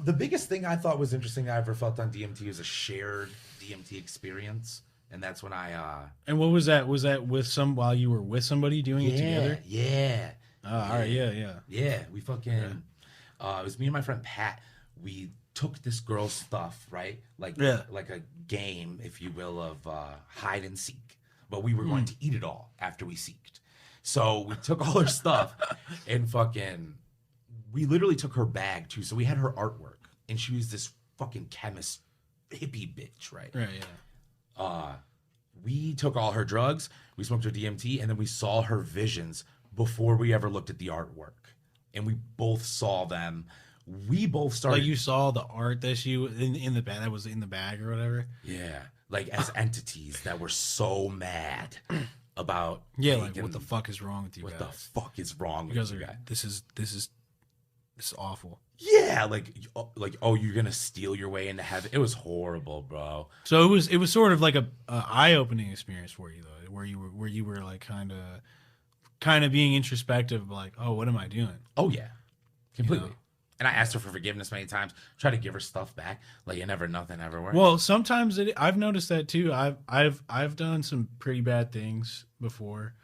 the biggest thing I thought was interesting I ever felt on DMT was a shared DMT experience, and that's when I. And what was that? Was that with while you were with somebody doing it together? Yeah. Oh, all right. Yeah. Yeah. We fucking. It was me and my friend Pat. We took this girl's stuff, right? Like a game, if you will, of hide and seek. But we were going to eat it all after we seeked. So we took all her stuff and we literally took her bag too. So we had her artwork, and she was this fucking chemist hippie bitch, right? Right, yeah. We took all her drugs, we smoked her DMT, and then we saw her visions before we ever looked at the artwork. And we both saw them. We both started. Like you saw the art that she in the bag, that was in the bag or whatever. Yeah, like as entities that were so mad about. Yeah, like what the fuck is wrong with you what guys? What the fuck is wrong with you guys? This is awful. Yeah, like oh, you're gonna steal your way into heaven. It was horrible, bro. So it was sort of like a eye-opening experience for you though, where you were like kind of being introspective, like, oh, what am I doing? Oh yeah, completely. You know? And I asked her for forgiveness many times. Try to give her stuff back. Like nothing ever worked. Well, sometimes I've noticed that too. I've done some pretty bad things before.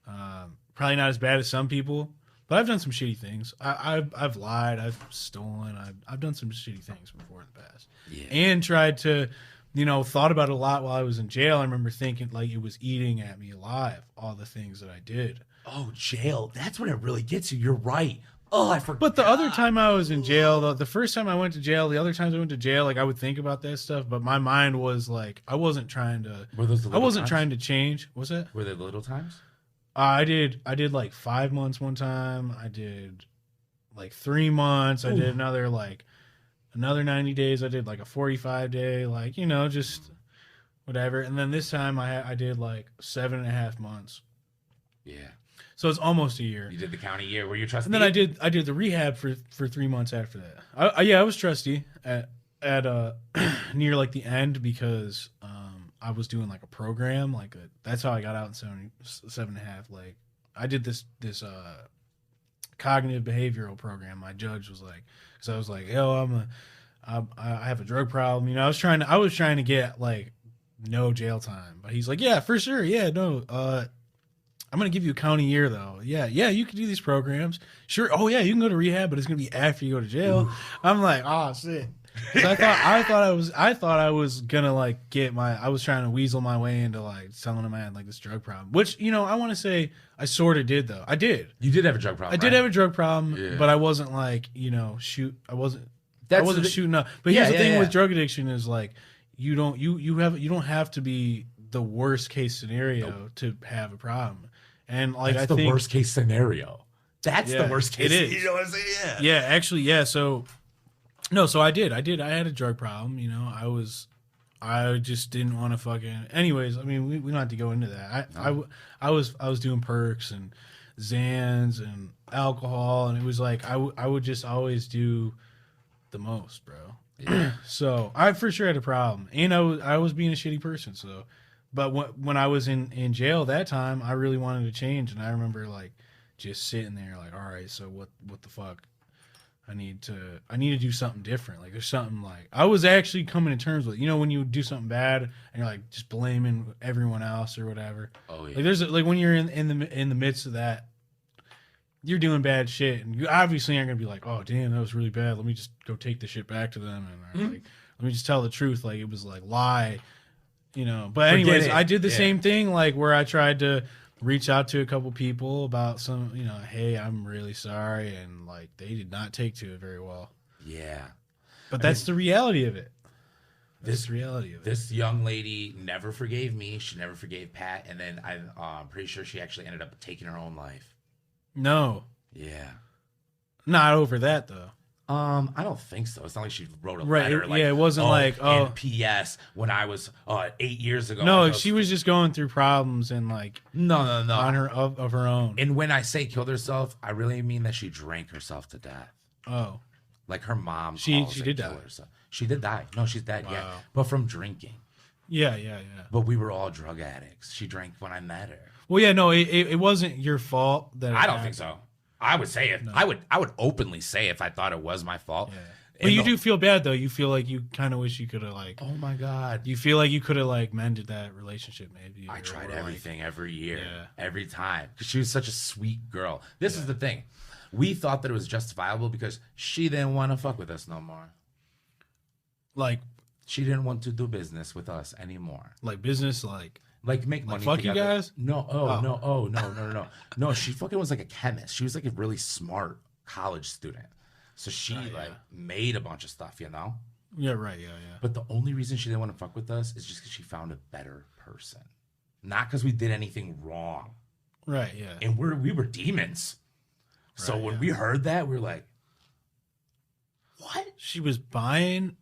Probably not as bad as some people, but I've done some shitty things. I've lied. I've stolen. I've done some shitty things before in the past. Yeah. And tried to, thought about it a lot while I was in jail. I remember thinking like it was eating at me alive, all the things that I did. Oh, jail. That's when it really gets you. You're right. Oh, I forgot. But the other time I was in jail, the first time I went to jail, the other times I went to jail, like I would think about that stuff, but my mind was like, I wasn't trying to. Were those the little I wasn't times? trying to change. Was it? Were they the little times? I did like 5 months one time. I did like 3 months. I did another 90 days. I did like a 45-day, like, just whatever. And then this time I did like 7.5 months. Yeah. So it's almost a year. You did the county year. Were you a trustee? And then I did the rehab for 3 months after that. I was trustee at near like the end, because I was doing like a program, that's how I got out in 7.5. Like I did this cognitive behavioral program. My judge was like, because I was like, yo, I have a drug problem. I was trying to get like no jail time, but he's like, yeah, for sure, yeah, no. I'm going to give you a county year, though. Yeah, you can do these programs. Sure. Oh, yeah, you can go to rehab, but it's going to be after you go to jail. Ooh. I'm like, oh, shit. So I thought I was going to, like, I was trying to weasel my way into, like, telling him I had, like, this drug problem. Which, I want to say I sort of did, though. I did. You did have a drug problem, I did have a drug problem, but I wasn't, like, I wasn't shooting up. But here's the thing with drug addiction is, like, you don't have to be the worst case scenario to have a problem. And like that's the worst case scenario. That's the worst case. It is. You know what I'm saying? Yeah. Yeah, actually, yeah. So I did. I had a drug problem. I was I just didn't want to fucking. Anyways, I mean, we don't have to go into that. I was doing perks and Xans and alcohol, and it was like I would just always do the most, bro. Yeah. So I for sure had a problem, and I was being a shitty person. So, but when I was in jail that time, I really wanted to change, and I remember like just sitting there like, all right, so what the fuck? I need to do something different. Like there's something like I was actually coming to terms with, you know, when you do something bad and you're like just blaming everyone else or whatever. Oh yeah. Like there's like when you're in the midst of that, you're doing bad shit, and you obviously aren't gonna be like, oh damn, that was really bad. Let me just go take the shit back to them, and like let me just tell the truth. Like it was like lie, you know. But anyways, I did the same thing, like where I tried to reach out to a couple people about some, you know, hey, I'm really sorry, and like they did not take to it very well. Yeah. But that's the reality of it. This young lady never forgave me. She never forgave Pat, and then I'm pretty sure she actually ended up taking her own life. No, Yeah. not over that though. I don't think so. It's not like she wrote a Right, letter. Like, yeah, it wasn't like, oh. and P.S. when I was 8 years ago. No, she was just going through problems and like No. on her of her own. And when I say killed herself, I really mean that she drank herself to death. Oh, Like her mom. She calls it did kill die. herself. She did die. No, she's dead. Yeah, Wow. but from drinking. yeah. But we were all drug addicts. She drank when I met her. Well, yeah, no, it wasn't your fault that. I don't think so. I would say it. No. I would openly say if I thought it was my fault. Yeah. But you do feel bad though. You feel like you kind of wish you could have like. Oh my god. You feel like you could have like mended that relationship maybe. I tried everything every year, Yeah. every time, because she was such a sweet girl. This is the thing. We thought that it was justifiable because she didn't want to fuck with us no more. Like She didn't want to do business with us anymore. like business like. Like make money. fuck together. you guys? No. No. No. She fucking was like a chemist. She was like a really smart college student. So she like made a bunch of stuff, you know. Yeah. Right. Yeah. But the only reason she didn't want to fuck with us is just because she found a better person, not because we did anything wrong. Right. Yeah. And we were demons. So Right, when yeah. we heard that, we were like, what? She was buying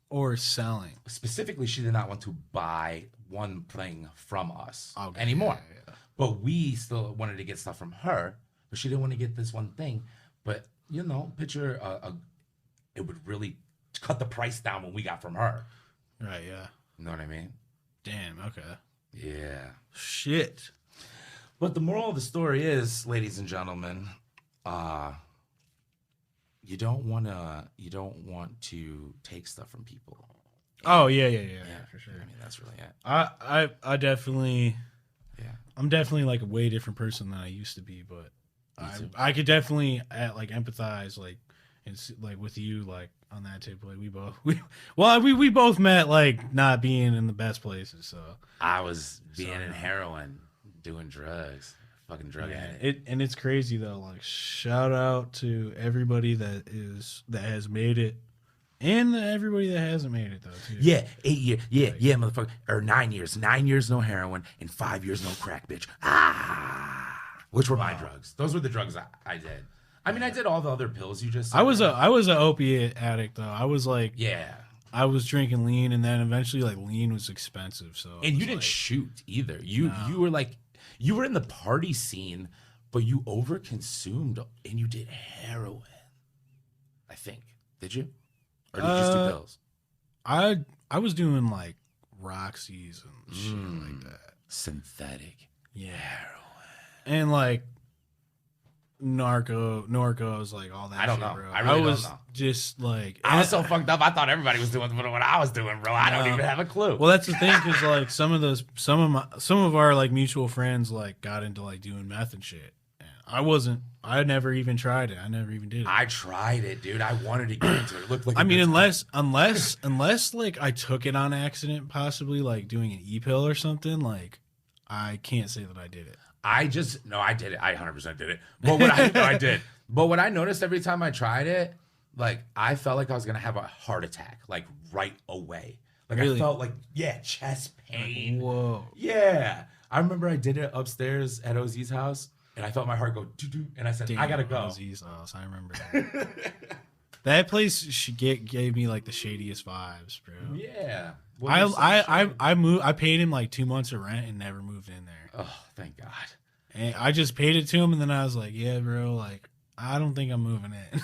or selling. Specifically, she did not want to buy one thing from us Okay, anymore. yeah. But we still wanted to get stuff from her, but she didn't want to get this one thing. But, you know, picture, it would really cut the price down when we got from her. Right. Yeah. You know what I mean? Damn. Okay. Yeah. Shit. But the moral of the story is, ladies and gentlemen, you don't want to take stuff from people. Oh yeah, for sure. I mean, that's really it. I definitely, Yeah. I'm definitely like a way different person than I used to be, but too. I could definitely like empathize like and like with you like on that tip. Like we both met like not being in the best places, so I was being in heroin, doing drugs, fucking drug addict. it's crazy though. Like shout out to everybody that has made it. And everybody that hasn't made it though, too. Yeah, 8 years. Yeah, motherfucker. Or 9 years. 9 years no heroin and 5 years no crack, bitch. Which were my drugs. Those were the drugs I did. I mean, I did all the other pills you just said. I was an opiate addict though. I was like, yeah. I was drinking lean, and then eventually like lean was expensive. So And you didn't shoot either. You were like, you were in the party scene, but you overconsumed and you did heroin. I think. Did you? Or did you just do pills? I was doing like Roxy's and shit like that. Synthetic. Yeah, and like Norcos, like all that. I don't shit, know. Bro. I really was don't know. just like I was so fucked up. I thought everybody was doing what I was doing, bro. I don't even have a clue. Well, that's the thing, because like some of our like mutual friends like got into like doing meth and shit. And I never even tried it. I never even did it. I tried it, dude. I wanted to get into it. It looked like I mean, unless like I took it on accident, possibly like doing an e-pill or something, like I can't say that I did it. I did it. I 100% did it. But I did. But what I noticed every time I tried it, like I felt like I was gonna have a heart attack, like right away. Like Really? I felt like chest pain. Whoa. Yeah. I remember I did it upstairs at OZ's house, and I felt my heart go doo-doo, and I said, I gotta go. Ozzy's house, I remember that. That place gave me like the shadiest vibes, bro. Yeah. I moved. I paid him like 2 months of rent and never moved in there. Oh, thank God. And I just paid it to him, and then I was like, "Yeah, bro, like I don't think I'm moving in."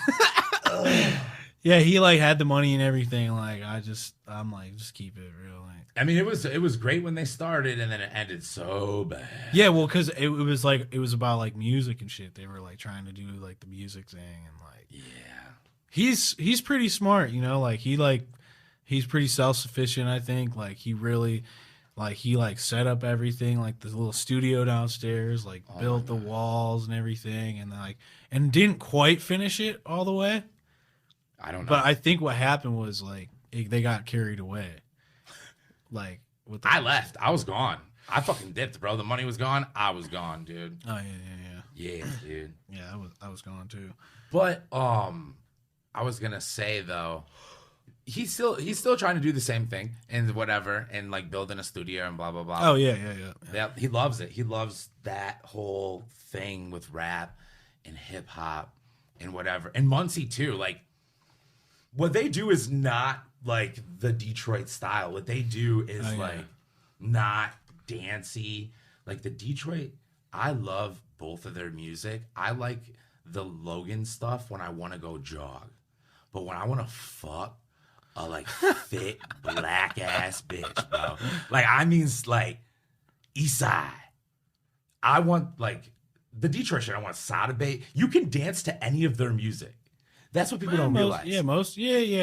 Yeah, he like had the money and everything. Like I'm like, just keep it real. Like, I mean, it was great when they started, and then it ended so bad. yeah, well, because it was about like music and shit. They were like trying to do like the music thing, and like, Yeah. he's pretty smart, you know. Like he's pretty self sufficient. I think like he really. Like he like set up everything, like the little studio downstairs, like built the walls and everything, and like and didn't quite finish it all the way. I don't know. But I think what happened was like they got carried away. Like with the, I left. I was gone. I fucking dipped, bro. The money was gone. I was gone, dude. Oh yeah. Yeah, dude. Yeah, I was gone too. But I was gonna say though, he's still trying to do the same thing and whatever, and like building a studio and blah blah blah. Oh yeah. Yeah, he loves it. He loves that whole thing with rap and hip hop and whatever. And Muncie too. Like, what they do is not like the Detroit style. What they do is like not dancey. Like the Detroit, I love both of their music. I like the Logan stuff when I want to go jog, but when I want to fuck a like thick black ass bitch, bro. Like I mean, like East Side. I want like the Detroit shit. I want Sada Bay. You can dance to any of their music. That's what people don't realize. Yeah,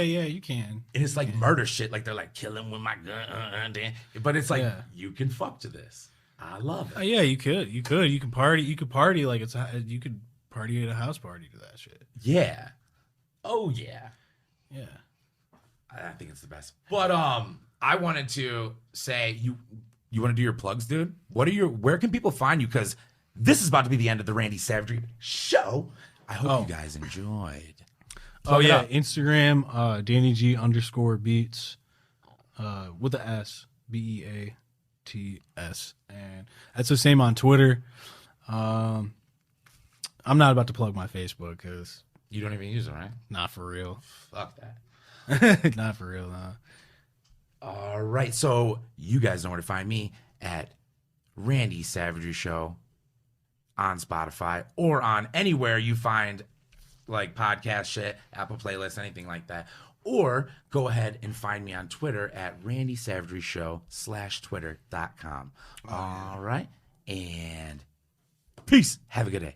you can. And it's like murder shit. Like they're like killing with my gun, but it's like you can fuck to this. I love it. Yeah, you could. You can party. You could party like you could party at a house party to that shit. Yeah. Oh yeah. Yeah. I think it's the best. But I wanted to say you want to do your plugs, dude? Where can people find you? Because this is about to be the end of the Randy Savagery show. I hope you guys enjoyed. Plug it up. Instagram, DannyG_beats, with the S, BEATS, and that's the same on Twitter. I'm not about to plug my Facebook because You don't even use it, right? not for real. Fuck that. Not for real, no. All right. So you guys know where to find me at Randy Savagery Show on Spotify or on anywhere you find like podcast shit, Apple Playlists, anything like that. Or go ahead and find me on Twitter at Randy Savagery Show /Twitter.com. All right. And peace. Have a good day.